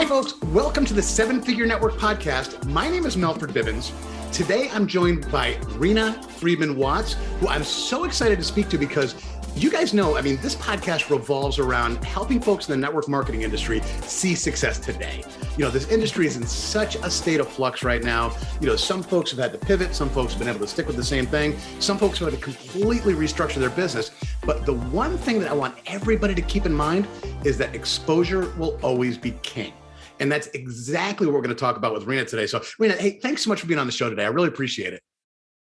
Hi, folks. Welcome to the Seven Figure Network podcast. My name is Melford Bibbins. Today, I'm joined by Reena Friedman-Watts, who I'm so excited to speak to because you guys know, this podcast revolves around helping folks in the network marketing industry see success today. This industry is in such a state of flux right now. Some folks have had to pivot. Some folks have been able to stick with the same thing. Some folks have had to completely restructure their business. But the one thing that I want everybody to keep in mind is that exposure will always be king. And that's exactly what we're going to talk about with Reena today. So Reena, hey, thanks so much for being on the show today. I really appreciate it.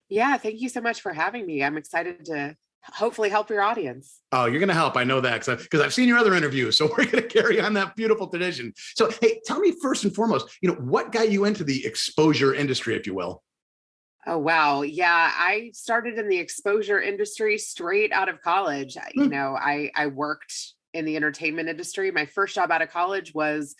Yeah, thank you so much for having me. I'm excited to hopefully help your audience. Oh, you're going to help. I know that because I've seen your other interviews. So we're going to carry on that beautiful tradition. So, hey, tell me first and foremost, what got you into the exposure industry, if you will? Oh, wow. Yeah, I started in the exposure industry straight out of college. I worked in the entertainment industry. My first job out of college was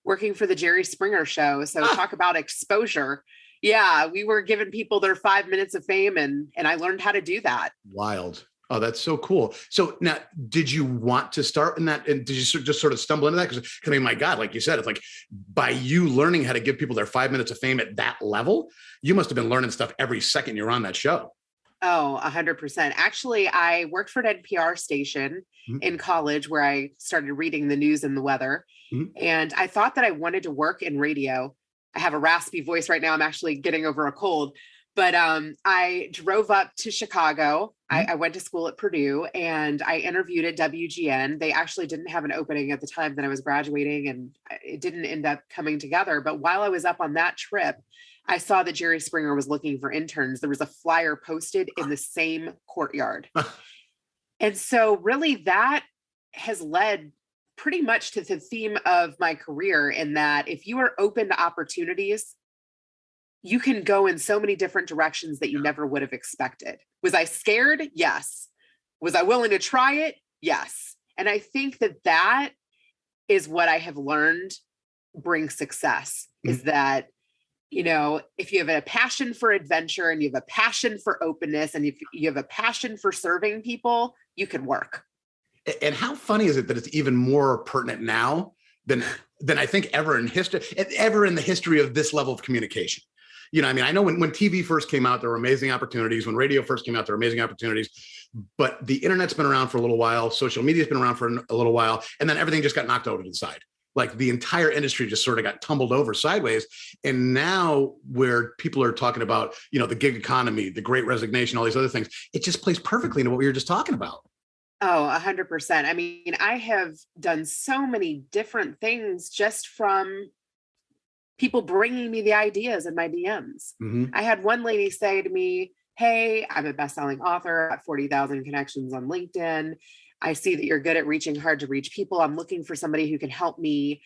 working for the Jerry Springer show. So talk about exposure. Yeah, we were giving people their 5 minutes of fame and I learned how to do that. Wild. Oh, that's so cool. So now, did you want to start in that? And did you just sort of stumble into that? Because my God, like you said, it's like by you learning how to give people their 5 minutes of fame at that level, you must have been learning stuff every second you're on that show. Oh, 100%. Actually, I worked for an NPR station in college where I started reading the news and the weather. And I thought that I wanted to work in radio. I have a raspy voice right now. I'm actually getting over a cold. But I drove up to Chicago. I went to school at Purdue and I interviewed at WGN. They actually didn't have an opening at the time that I was graduating and it didn't end up coming together. But while I was up on that trip, I saw that Jerry Springer was looking for interns. There was a flyer posted in the same courtyard. And so really that has led pretty much to the theme of my career in that if you are open to opportunities, you can go in so many different directions that you never would have expected. Was I scared? Yes. Was I willing to try it? Yes. And I think that is what I have learned brings success is that, if you have a passion for adventure and you have a passion for openness and if you have a passion for serving people, you can work. And how funny is it that it's even more pertinent now than I think ever in the history of this level of communication? I know when TV first came out, there were amazing opportunities. When radio first came out, there were amazing opportunities. But the internet's been around for a little while. Social media's been around for a little while. And then everything just got knocked over to the side. Like the entire industry just sort of got tumbled over sideways. And now where people are talking about, the gig economy, the great resignation, all these other things, it just plays perfectly into what we were just talking about. Oh, 100%. I have done so many different things just from people bringing me the ideas in my DMs. I had one lady say to me, hey, I'm a best-selling author at 40,000 connections on LinkedIn. I see that you're good at reaching hard to reach people. I'm looking for somebody who can help me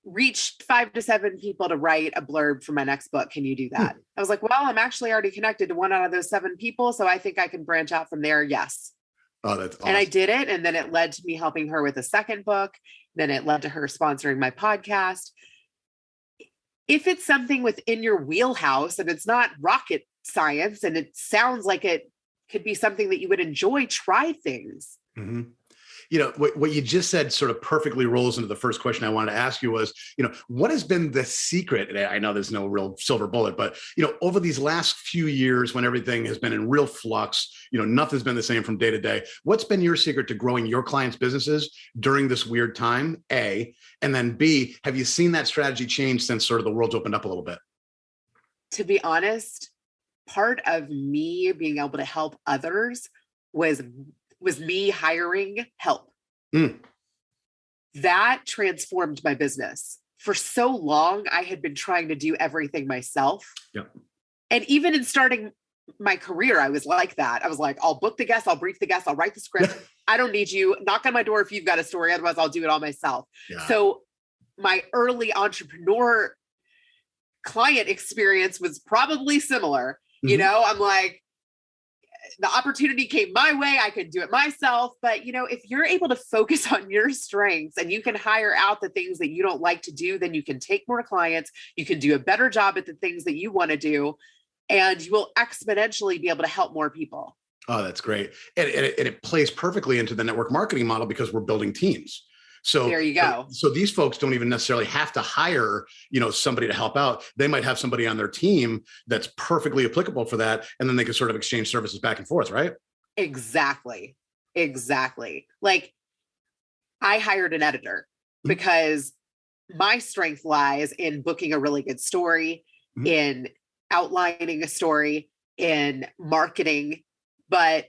reach 5 to 7 people to write a blurb for my next book. Can you do that? I was like, well, I'm actually already connected to 1 out of those 7 people. So I think I can branch out from there. Yes. Oh, that's awesome. And I did it. And then it led to me helping her with a second book. Then it led to her sponsoring my podcast. If it's something within your wheelhouse and it's not rocket science and it sounds like it could be something that you would enjoy, try things. What you just said sort of perfectly rolls into the first question I wanted to ask you was, what has been the secret? And I know there's no real silver bullet, but, over these last few years when everything has been in real flux, nothing's been the same from day to day. What's been your secret to growing your clients' businesses during this weird time, A? And then B, have you seen that strategy change since sort of the world's opened up a little bit? To be honest, part of me being able to help others was me hiring help. That transformed my business. For so long, I had been trying to do everything myself. Yep. And even in starting my career, I was like that. I was like, I'll book the guests, I'll brief the guests, I'll write the script. I don't need you. Knock on my door if you've got a story. Otherwise, I'll do it all myself. Yeah. So my early entrepreneur client experience was probably similar. I'm like, the opportunity came my way. I could do it myself. But, if you're able to focus on your strengths and you can hire out the things that you don't like to do, then you can take more clients. You can do a better job at the things that you want to do, and you will exponentially be able to help more people. Oh, that's great. And it plays perfectly into the network marketing model because we're building teams. So there you go. So these folks don't even necessarily have to hire, somebody to help out. They might have somebody on their team that's perfectly applicable for that. And then they can sort of exchange services back and forth, right? Exactly. Like, I hired an editor because my strength lies in booking a really good story, in outlining a story, in marketing. But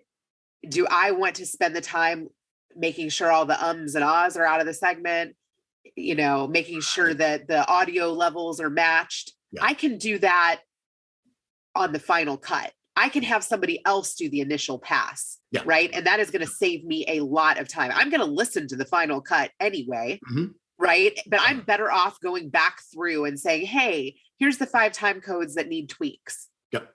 do I want to spend the time making sure all the ums and ahs are out of the segment, making sure that the audio levels are matched? Yeah. I can do that on the final cut. I can have somebody else do the initial pass, right? And that is going to save me a lot of time. I'm going to listen to the final cut anyway, right? But I'm better off going back through and saying, hey, here's the 5 time codes that need tweaks. Yep.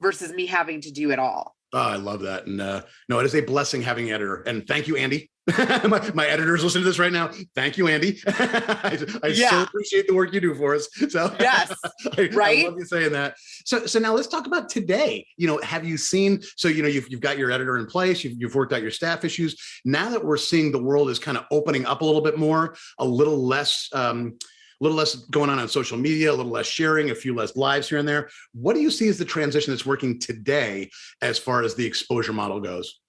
Versus me having to do it all. Oh, I love that. And no, it is a blessing having an editor. And thank you, Andy. my editor's listening to this right now. Thank you, Andy. I so appreciate the work you do for us. So yes, I love you saying that. So now let's talk about today. Have you seen? So you've got your editor in place. You've worked out your staff issues. Now that we're seeing the world is kind of opening up a little bit more, a little less going on social media, a little less sharing, a few less lives here and there. What do you see as the transition that's working today as far as the exposure model goes?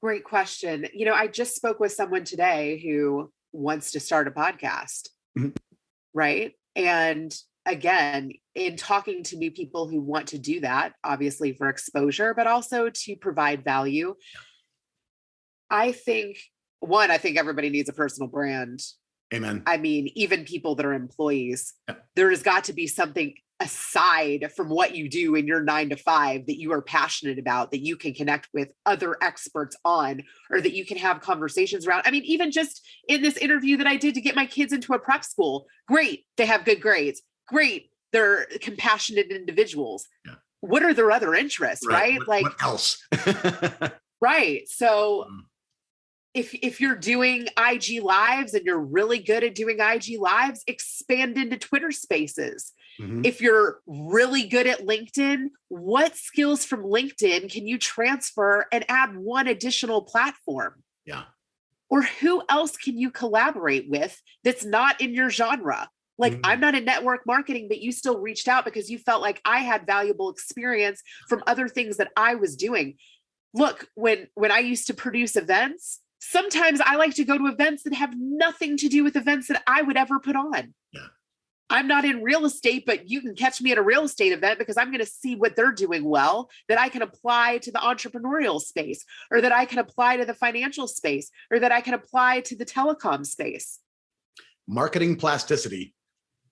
Great question. I just spoke with someone today who wants to start a podcast, right? And again, in talking to new people who want to do that, obviously for exposure, but also to provide value, I think everybody needs a personal brand. Amen. I mean, even people that are employees, there has got to be something aside from what you do in your 9 to 5 that you are passionate about, that you can connect with other experts on, or that you can have conversations around. I mean, even just in this interview that I did to get my kids into a prep school, great, they have good grades. Great, they're compassionate individuals. Yeah. What are their other interests, right? What else? Right. So if you're doing IG lives and you're really good at doing IG lives, expand into Twitter spaces. If you're really good at LinkedIn, what skills from LinkedIn can you transfer and add one additional platform? Yeah. Or who else can you collaborate with that's not in your genre? Like, I'm not in network marketing, but you still reached out because you felt like I had valuable experience from other things that I was doing. Look, when I used to produce events, sometimes I like to go to events that have nothing to do with events that I would ever put on. Yeah. I'm not in real estate, but you can catch me at a real estate event because I'm going to see what they're doing well that I can apply to the entrepreneurial space, or that I can apply to the financial space, or that I can apply to the telecom space. Marketing plasticity.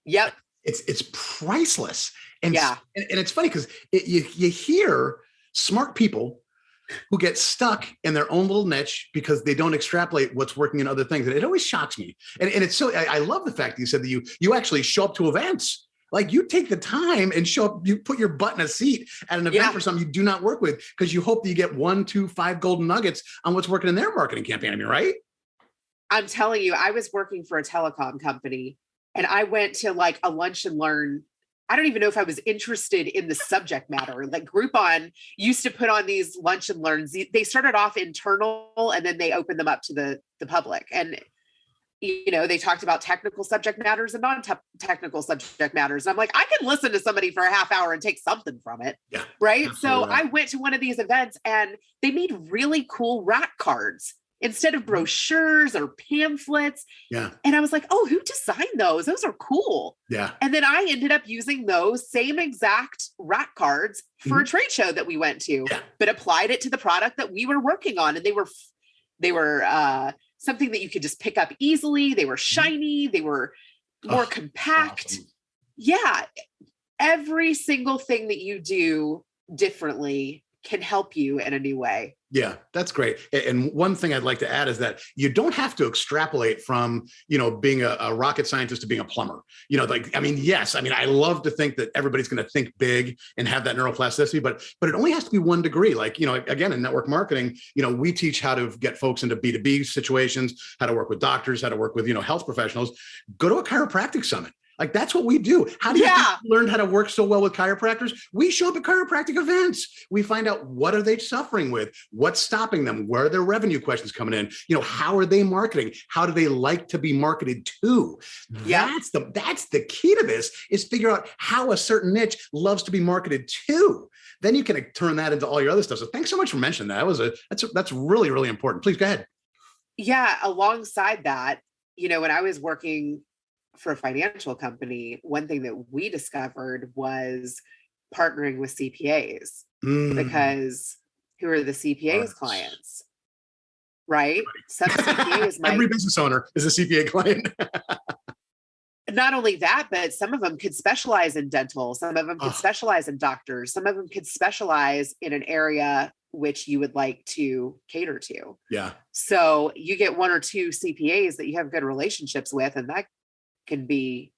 Yep. It's priceless. And it's funny because you hear smart people who get stuck in their own little niche because they don't extrapolate what's working in other things. And it always shocks me. And it's so, I love the fact that you said that you actually show up to events. Like, you take the time and show up, you put your butt in a seat at an event for something you do not work with, because you hope that you get 1, 2, 5 golden nuggets on what's working in their marketing campaign. I mean, right? I'm telling you, I was working for a telecom company and I went to like a lunch and learn. I don't even know if I was interested in the subject matter. Like, Groupon used to put on these lunch and learns. They started off internal and then they opened them up to the public. And, they talked about technical subject matters and non-technical subject matters. And I'm like, I can listen to somebody for a half hour and take something from it. Yeah, right. So I went to one of these events and they made really cool rack cards instead of brochures or pamphlets. Yeah. And I was like, oh, who designed those? Those are cool. Yeah. And then I ended up using those same exact rack cards for a trade show that we went to, but applied it to the product that we were working on. And they were something that you could just pick up easily. They were shiny. They were more compact. Awesome. Yeah. Every single thing that you do differently can help you in a new way. Yeah, that's great. And one thing I'd like to add is that you don't have to extrapolate from, being a rocket scientist to being a plumber. Yes, I love to think that everybody's going to think big and have that neuroplasticity, but it only has to be 1 degree. Like, again, in network marketing, we teach how to get folks into B2B situations, how to work with doctors, how to work with, health professionals. Go to a chiropractic summit. Like, that's what we do. How do you Yeah. learn how to work so well with chiropractors? We show up at chiropractic events. We find out, what are they suffering with? What's stopping them? Where are their revenue questions coming in? How are they marketing? How do they like to be marketed to? Yeah. That's the key to this, is figure out how a certain niche loves to be marketed to. Then you can turn that into all your other stuff. So thanks so much for mentioning that. That's really, really important. Please go ahead. Yeah. Alongside that, when I was working for a financial company, one thing that we discovered was partnering with CPAs, because who are the CPAs clients, right? Some CPAs might. Every business owner is a CPA client. Not only that, but some of them could specialize in dental. Some of them could specialize in doctors. Some of them could specialize in an area which you would like to cater to. Yeah. So you get one or two CPAs that you have good relationships with, and that can be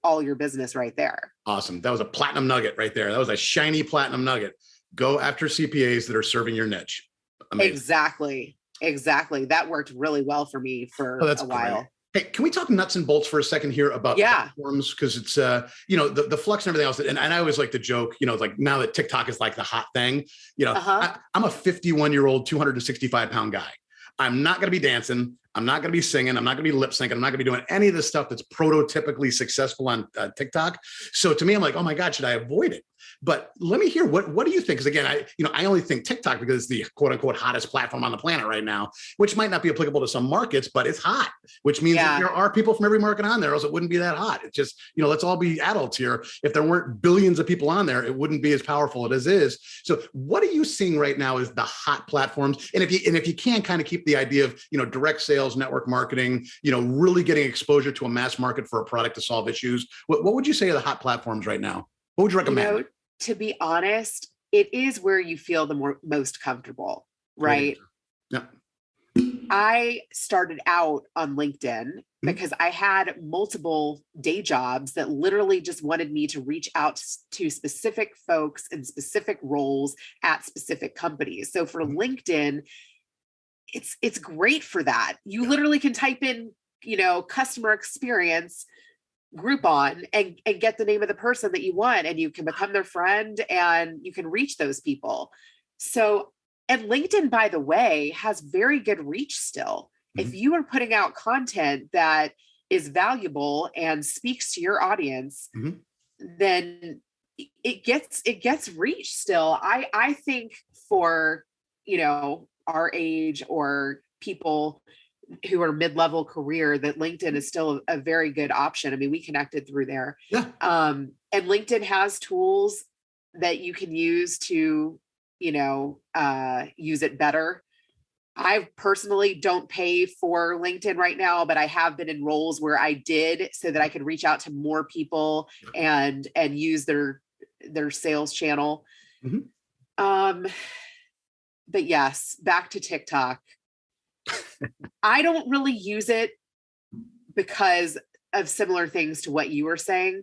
all your business right there. Awesome. That was a platinum nugget right there. That was a shiny platinum nugget. Go after CPAs that are serving your niche. Amazing. Exactly. That worked really well for me for a while. Great. Hey, can we talk nuts and bolts for a second here about platforms? Because it's, the flux and everything else. And I always like to joke, like, now that TikTok is like the hot thing, I'm a 51-year-old, 265-pound guy. I'm not going to be dancing. I'm not going to be singing. I'm not going to be lip syncing. I'm not going to be doing any of the stuff that's prototypically successful on TikTok. So to me, I'm like, oh my God, should I avoid it? But let me hear, what do you think? Because again, I only think TikTok because it's the quote unquote hottest platform on the planet right now, which might not be applicable to some markets, but it's hot, which means that there are people from every market on there, or else it wouldn't be that hot. It's just, let's all be adults here. If there weren't billions of people on there, it wouldn't be as powerful as it is. So what are you seeing right now as the hot platforms? And if you can kind of keep the idea of, direct sales, network marketing, really getting exposure to a mass market for a product to solve issues, what would you say are the hot platforms right now? What would you recommend? To be honest, it is where you feel the most comfortable, right? Yeah. I started out on LinkedIn because I had multiple day jobs that literally just wanted me to reach out to specific folks in specific roles at specific companies. So for LinkedIn, it's great for that. You literally can type in, customer experience Groupon and get the name of the person that you want, and you can become their friend and you can reach those people. So, and LinkedIn, by the way, has very good reach still. If you are putting out content that is valuable and speaks to your audience, then it gets reach still. I think for, our age or people who are mid-level career, that LinkedIn is still a very good option. I mean, we connected through there. Yeah. And LinkedIn has tools that you can use to, use it better. I personally don't pay for LinkedIn right now, but I have been in roles where I did, so that I could reach out to more people and use their sales channel. But yes, back to TikTok. I don't really use it because of similar things to what you were saying.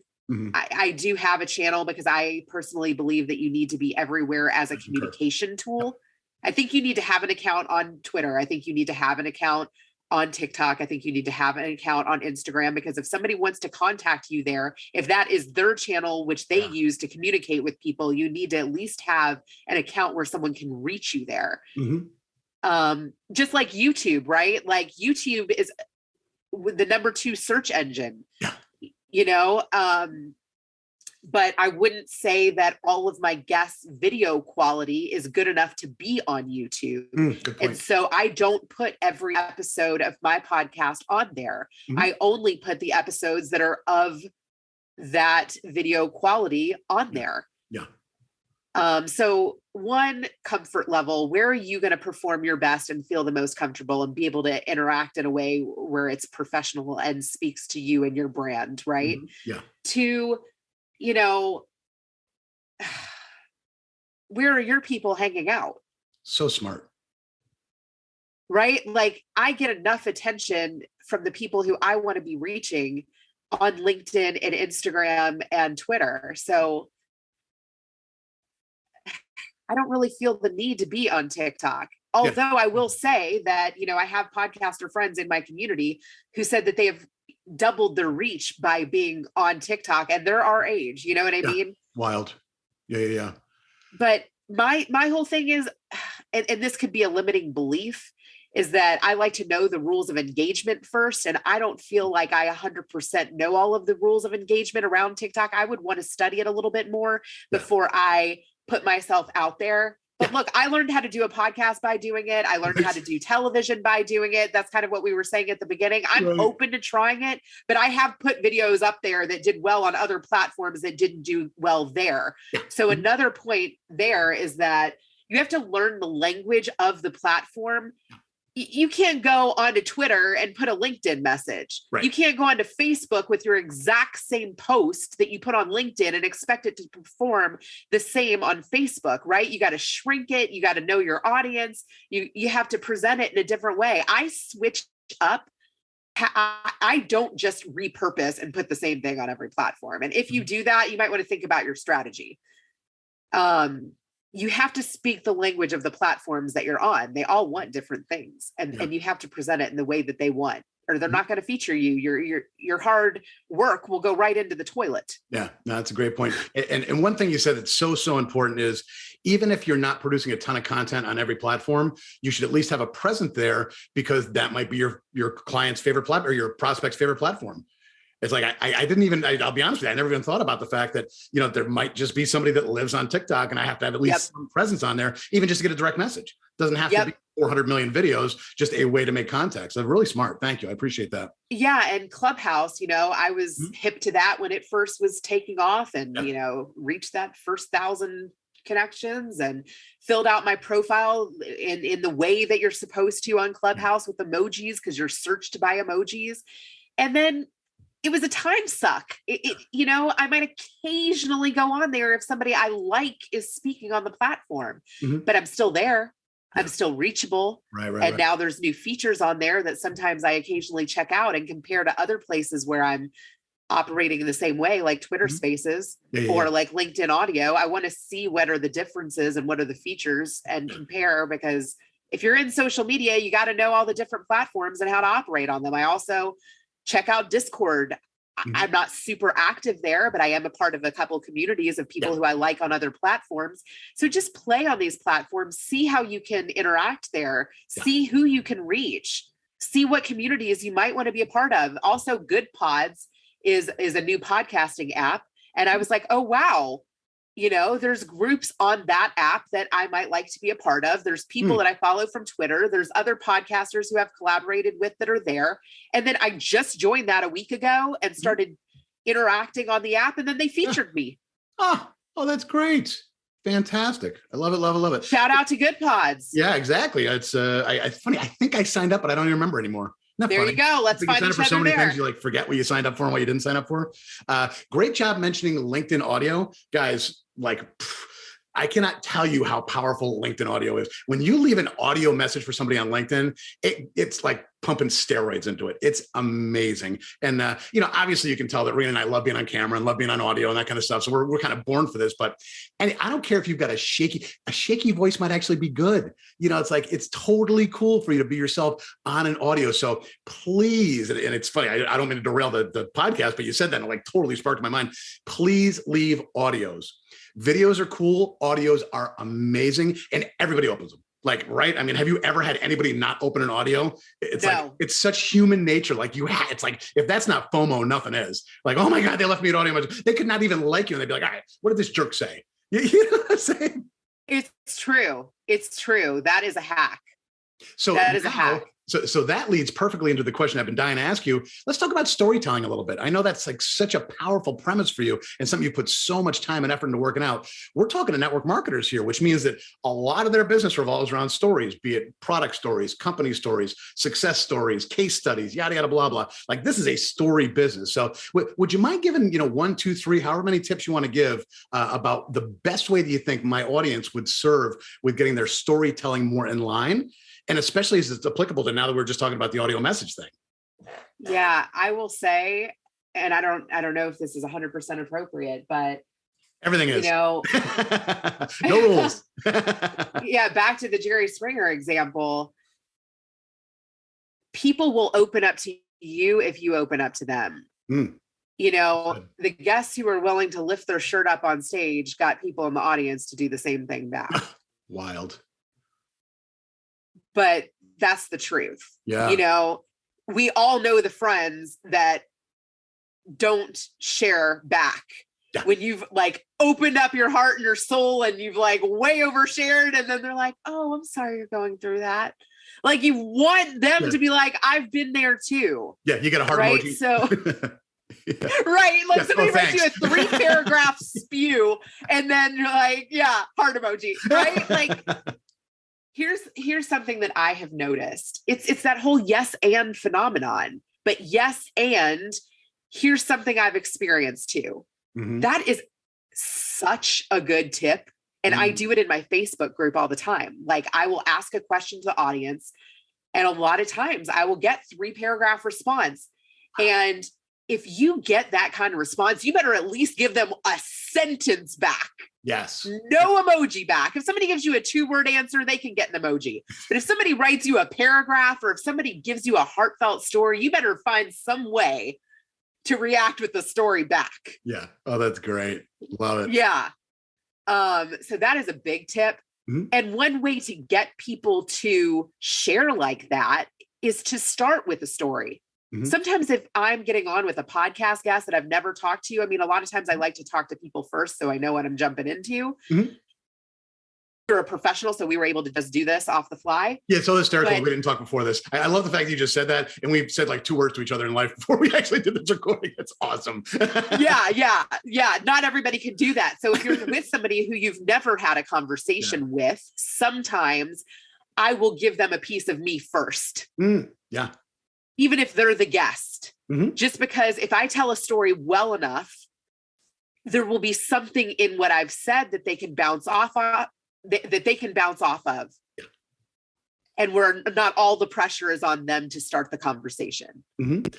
I do have a channel because I personally believe that you need to be everywhere as a communication tool. I think you need to have an account on Twitter. I think you need to have an account on TikTok. I think you need to have an account on Instagram, because if somebody wants to contact you there, if that is their channel, which they use to communicate with people, you need to at least have an account where someone can reach you there. Just like YouTube, right? Like YouTube is the number 2 search engine, but I wouldn't say that all of my guests' video quality is good enough to be on YouTube. And so I don't put every episode of my podcast on there. I only put the episodes that are of that video quality on there. So one, comfort level, where are you going to perform your best and feel the most comfortable and be able to interact in a way where it's professional and speaks to you and your brand, right? 2, where are your people hanging out? So smart. Right? Like, I get enough attention from the people who I want to be reaching on LinkedIn and Instagram and Twitter. So I don't really feel the need to be on TikTok. Although I will say that, I have podcaster friends in my community who said that doubled their reach by being on TikTok, and they're our age, you know what I mean? Wild. Yeah. But my whole thing is, and this could be a limiting belief, is that I like to know the rules of engagement first. And I don't feel like I 100% know all of the rules of engagement around TikTok. I would want to study it a little bit more before I put myself out there. But look, I learned how to do a podcast by doing it. I learned how to do television by doing it. That's kind of what we were saying at the beginning. I'm open to trying it, but I have put videos up there that did well on other platforms that didn't do well there. So another point there is that you have to learn the language of the platform. You can't go onto Twitter and put a LinkedIn message. Right. You can't go onto Facebook with your exact same post that you put on LinkedIn and expect it to perform the same on Facebook, right? You got to shrink it. You got to know your audience. You have to present it in a different way. I switch up. I don't just repurpose and put the same thing on every platform. And if you do that, you might want to think about your strategy. You have to speak the language of the platforms that you're on. They all want different things, and you have to present it in the way that they want, or they're not going to feature you. Your hard work will go right into the toilet. Yeah, no, that's a great point. And one thing you said that's so important is, even if you're not producing a ton of content on every platform, you should at least have a presence there, because that might be your client's favorite platform or your prospect's favorite platform. It's like, I didn't even, I'll be honest with you, I never even thought about the fact that, there might just be somebody that lives on TikTok, and I have to have at least some presence on there, even just to get a direct message. Doesn't have to be 400 million videos, just a way to make contact. So really smart. Thank you. I appreciate that. Yeah. And Clubhouse, I was hip to that when it first was taking off, and, reached that first 1,000 connections and filled out my profile in the way that you're supposed to on Clubhouse with emojis, because you're searched by emojis. And then it was a time suck. I might occasionally go on there if somebody I like is speaking on the platform, but I'm still there. I'm still reachable. Right. Now there's new features on there that sometimes I occasionally check out and compare to other places where I'm operating in the same way, like Twitter Spaces or like LinkedIn Audio. I want to see what are the differences and what are the features and compare, because if you're in social media, you got to know all the different platforms and how to operate on them. I also check out Discord. I'm not super active there, but I am a part of a couple communities of people who I like on other platforms. So just play on these platforms, see how you can interact there, see who you can reach, see what communities you might want to be a part of. Also, Good Pods is a new podcasting app. And I was like, oh, wow. There's groups on that app that I might like to be a part of. There's people that I follow from Twitter. There's other podcasters who have collaborated with that are there. And then I just joined that a week ago and started interacting on the app. And then they featured me. Oh, that's great. Fantastic. I love it. Love it. Shout out to Good Pods. Yeah, exactly. It's funny. I think I signed up, but I don't even remember anymore. There you go. Let's find each other there. So many things you forget what you signed up for and what you didn't sign up for. Great job mentioning LinkedIn Audio, guys. I cannot tell you how powerful LinkedIn Audio is. When you leave an audio message for somebody on LinkedIn, it's like pumping steroids into it. It's amazing. And, obviously you can tell that Reena and I love being on camera and love being on audio and that kind of stuff. So we're kind of born for this, and I don't care if you've got a shaky voice might actually be good. It's totally cool for you to be yourself on an audio. So please, and it's funny, I don't mean to derail the podcast, but you said that and it totally sparked my mind. Please leave audios. Videos are cool. Audios are amazing, and everybody opens them. Right? I mean, have you ever had anybody not open an audio? It's it's such human nature. It's like, if that's not FOMO, nothing is. Oh my God, they left me an audio message. They could not even like you. And they'd be like, all right, what did this jerk say? You know what I'm saying? It's true. It's true. That is a hack. So that is a hack. So that leads perfectly into the question I've been dying to ask you. Let's talk about storytelling a little bit. I know that's such a powerful premise for you and something you put so much time and effort into working out. We're talking to network marketers here, which means that a lot of their business revolves around stories, be it product stories, company stories, success stories, case studies, yada, yada, blah, blah. This is a story business. So would you mind giving, 1, 2, 3, however many tips you want to give about the best way that you think my audience would serve with getting their storytelling more in line? And especially as it's applicable to now that we're just talking about the audio message thing. Yeah, I will say, and I don't know if this is 100% appropriate, but everything is. No rules. Yeah, back to the Jerry Springer example. People will open up to you if you open up to them. Mm. You know, Good. the guests who were willing to lift their shirt up on stage got people in the audience to do the same thing back. Wild. But that's the truth. Yeah. You know, we all know the friends that don't share back. Yeah. When you've like opened up your heart and your soul and you've like way overshared, and then they're like, oh, I'm sorry you're going through that. Like you want them to be like, I've been there too. Yeah, you get a heart right? emoji. So Yeah. right. Like Yes, somebody oh, writes you a thanks. 3-paragraph spew, and then you're like, yeah, heart emoji. Right. Like here's something that I have noticed. It's that whole yes and phenomenon, but yes and here's something I've experienced too. Mhm. That is such a good tip. And I do it in my Facebook group all the time. Like I will ask a question to the audience, and a lot of times I will get 3-paragraph response. And if you get that kind of response, you better at least give them a sentence back. Yes. No emoji back. If somebody gives you a 2-word answer, they can get an emoji. But if somebody writes you a paragraph, or if somebody gives you a heartfelt story, you better find some way to react with the story back. Yeah. Oh, that's great. Love it. Yeah. So that is a big tip. Mhm. And one way to get people to share like that is to start with a story. Mhm. Sometimes if I'm getting on with a podcast guest that I've never talked to, I mean, a lot of times I like to talk to people first so I know what I'm jumping into. Mhm. You're a professional, so we were able to just do this off the fly. Yeah, it's so hysterical. But- We didn't talk before this. I love the fact that you just said that, and we said like 2 words to each other in life before we actually did this recording. It's awesome. Yeah. Not everybody can do that. So if you're with somebody who you've never had a conversation with, sometimes I will give them a piece of me first. Yeah. Even if they're the guest, Mhm. just because if I tell a story well enough, there will be something in what I've said that they can bounce off of, that they can bounce off of. Yeah. And where not all the pressure is on them to start the conversation. Mhm.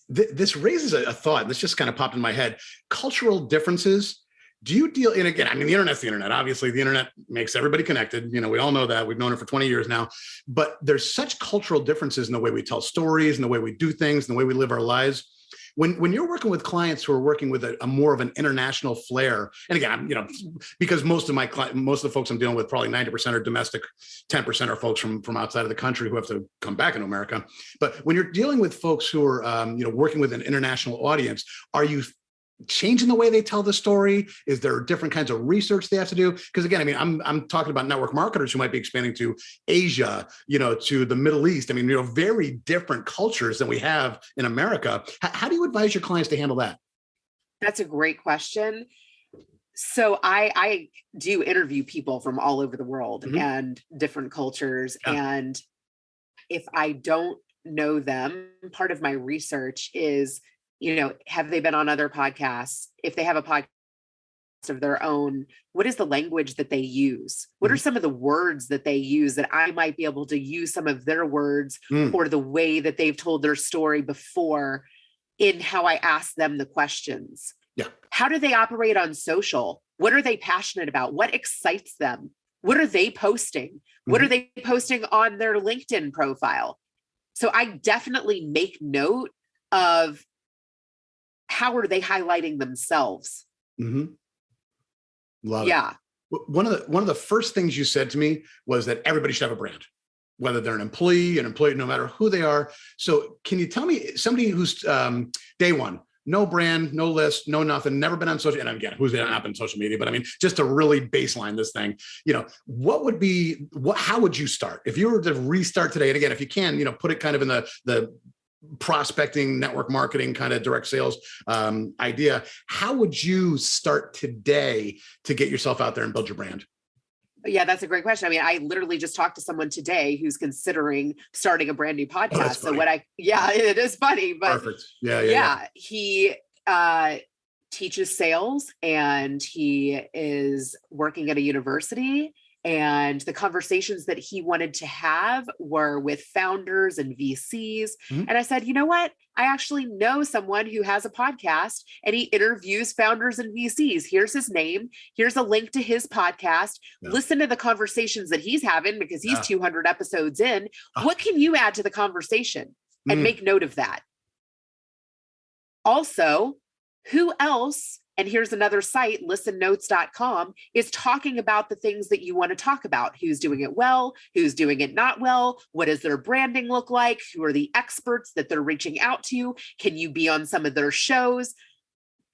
This raises a thought, and this just kind of popped in my head. Cultural differences. Do you deal, and again, I mean, the internet's the internet. Obviously, the internet makes everybody connected. You know, we all know that. We've known it for 20 years now. But there's such cultural differences in the way we tell stories, and the way we do things, and the way we live our lives. When you're working with clients who are working with a more of an international flair, and again, you know, because most of the folks I'm dealing with, probably 90% are domestic, 10% are folks from outside of the country who have to come back into America. But when you're dealing with folks who are, working with an international audience, are you changing the way they tell the story? Is there different kinds of research they have to do? Because again, I mean, I'm talking about network marketers who might be expanding to Asia, to the Middle East. I mean, very different cultures than we have in America. How do you advise your clients to handle that? That's a great question. So I do interview people from all over the world and different cultures. Yeah. And if I don't know them, part of my research is, have they been on other podcasts? If they have a podcast of their own, what is the language that they use? What are some of the words that they use that I might be able to use some of their words or the way that they've told their story before in how I ask them the questions? Yeah. How do they operate on social? What are they passionate about? What excites them? What are they posting? What are they posting on their LinkedIn profile? So I definitely make note of how are they highlighting themselves? Love yeah. it. One of the first things you said to me was that everybody should have a brand, whether they're an employee, no matter who they are. So can you tell me somebody who's day one, no brand, no list, no nothing, never been on social, and again, who's not been on social media, but I mean, just to really baseline this thing, how would you start? If you were to restart today, and again, if you can, put it kind of in the prospecting, network marketing, kind of direct sales idea, how would you start today to get yourself out there and build your brand? Yeah, that's a great question. I mean, I literally just talked to someone today who's considering starting a brand new podcast. So it is funny, but perfect. Yeah. He teaches sales and he is working at a university. And the conversations that he wanted to have were with founders and VCs. And I said, you know what? I actually know someone who has a podcast and he interviews founders and VCs. Here's his name. Here's a link to his podcast. Yeah. Listen to the conversations that he's having because he's 200 episodes in. What can you add to the conversation? and make note of that. Also, who else, and here's another site, listennotes.com, is talking about the things that you want to talk about. Who's doing it well? Who's doing it not well? What does their branding look like? Who are the experts that they're reaching out to? Can you be on some of their shows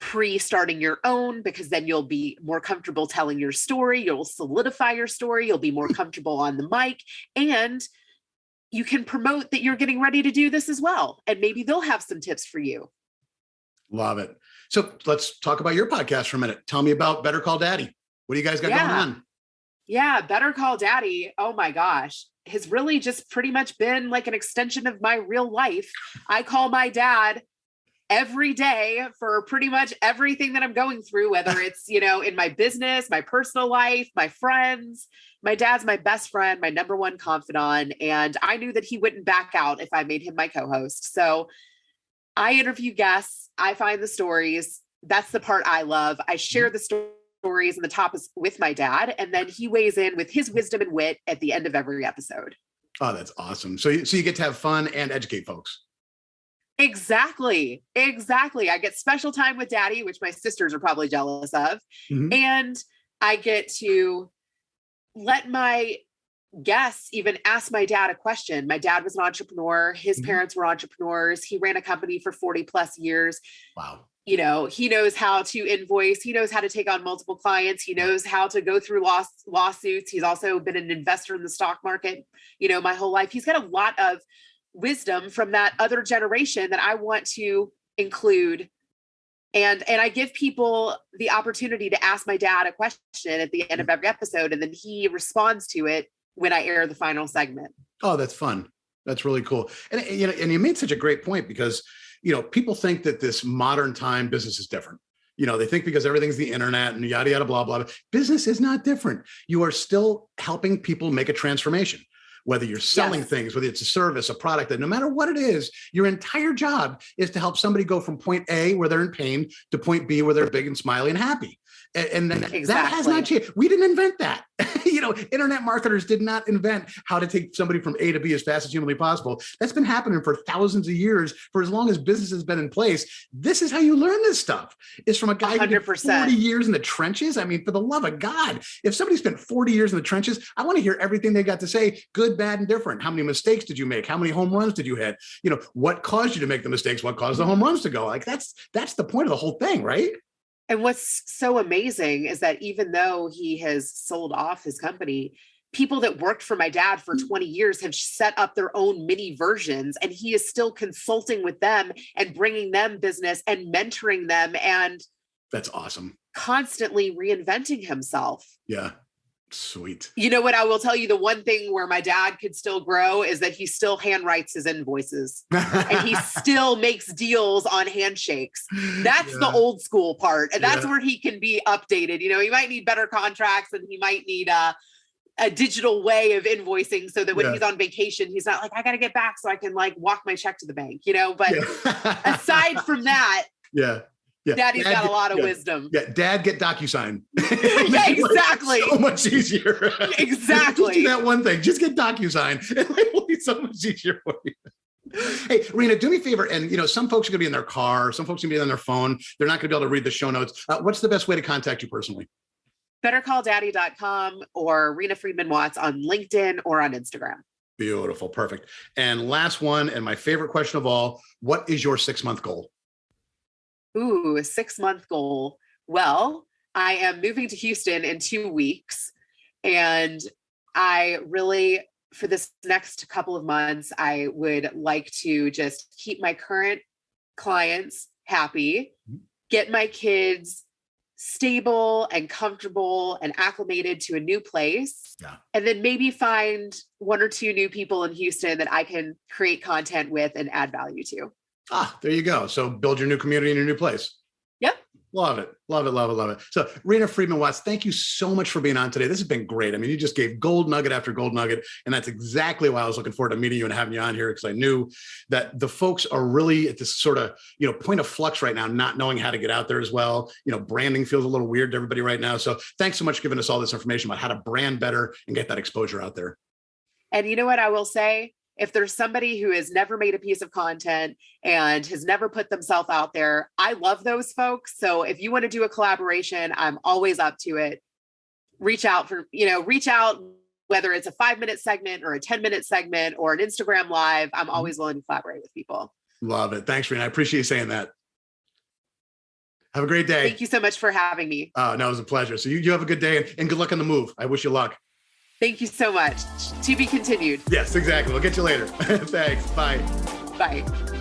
pre-starting your own? Because then you'll be more comfortable telling your story. You'll solidify your story. You'll be more comfortable on the mic. And you can promote that you're getting ready to do this as well. And maybe they'll have some tips for you. Love it. So let's talk about your podcast for a minute. Tell me about Better Call Daddy. What do you guys got going on? Yeah, Better Call Daddy, oh my gosh, has really just pretty much been like an extension of my real life. I call my dad every day for pretty much everything that I'm going through, whether it's, in my business, my personal life, my friends. My dad's my best friend, my number one confidant, and I knew that he wouldn't back out if I made him my co-host. So I interview guests. I find the stories. That's the part I love. I share the stories and the topics with my dad, and then he weighs in with his wisdom and wit at the end of every episode. Oh, that's awesome. So you get to have fun and educate folks. Exactly. I get special time with Daddy, which my sisters are probably jealous of. And I get to let my guests even ask my dad a question. My dad was an entrepreneur. His parents were entrepreneurs. He ran a company for 40 plus years. Wow. He knows how to invoice. He knows how to take on multiple clients. He knows how to go through lawsuits. He's also been an investor in the stock market, my whole life. He's got a lot of wisdom from that other generation that I want to include. And I give people the opportunity to ask my dad a question at the end of every episode, and then he responds to it when I air the final segment. Oh, that's fun. That's really cool. And you made such a great point because, people think that this modern time business is different. They think because everything's the internet and yada, yada, blah, blah. Business is not different. You are still helping people make a transformation, whether you're selling things, whether it's a service, a product, that no matter what it is, your entire job is to help somebody go from point A where they're in pain to point B where they're big and smiley and happy. And that has not changed. We didn't invent that. Internet marketers did not invent how to take somebody from A to B as fast as humanly possible. That's been happening for thousands of years, for as long as business has been in place. This is how you learn this stuff. It's from a guy who did 40 years in the trenches. I mean, for the love of God, if somebody spent 40 years in the trenches, I want to hear everything they got to say, good, bad, and different. How many mistakes did you make? How many home runs did you hit? What caused you to make the mistakes? What caused the home runs to go? Like that's the point of the whole thing, right? And what's so amazing is that even though he has sold off his company, people that worked for my dad for 20 years have set up their own mini versions, and he is still consulting with them and bringing them business and mentoring them. And that's awesome. Constantly reinventing himself. Yeah. Sweet. You know what? I will tell you, the one thing where my dad could still grow is that he still handwrites his invoices and he still makes deals on handshakes. That's the old school part. And that's where he can be updated. He might need better contracts, and he might need a digital way of invoicing so that when he's on vacation, he's not like, I got to get back so I can walk my check to the bank, but aside from that, Daddy's got a lot of wisdom. Yeah, Dad, get DocuSign. Yeah, exactly. So much easier. Exactly. Just do that one thing. Just get DocuSign. It will be so much easier for you. Hey, Reena, do me a favor. And, some folks are going to be in their car. Some folks are going to be on their phone. They're not going to be able to read the show notes. What's the best way to contact you personally? BetterCallDaddy.com or Reena Friedman-Watts on LinkedIn or on Instagram. Beautiful. Perfect. And last one, and my favorite question of all, what is your 6-month goal? Ooh, a 6-month goal. Well, I am moving to Houston in 2 weeks. And I really, for this next couple of months, I would like to just keep my current clients happy, get my kids stable and comfortable and acclimated to a new place. And then maybe find 1 or 2 new people in Houston that I can create content with and add value to. There you go. So build your new community in your new place. Yep. Love it. Love it. Love it. Love it. So Reena Friedman-Watts, thank you so much for being on today. This has been great. I mean, you just gave gold nugget after gold nugget. And that's exactly why I was looking forward to meeting you and having you on here, because I knew that the folks are really at this sort of, point of flux right now, not knowing how to get out there as well. Branding feels a little weird to everybody right now. So thanks so much for giving us all this information about how to brand better and get that exposure out there. And you know what I will say? if there's somebody who has never made a piece of content and has never put themselves out there, I love those folks. So if you want to do a collaboration, I'm always up to it. Reach out, whether it's a 5-minute segment or a 10-minute segment or an Instagram live. I'm always willing to collaborate with people. Love it. Thanks, Reena. I appreciate you saying that. Have a great day. Thank you so much for having me. No, it was a pleasure. So you have a good day and good luck on the move. I wish you luck. Thank you so much. To be continued. Yes, exactly. We'll get you later. Thanks. Bye. Bye.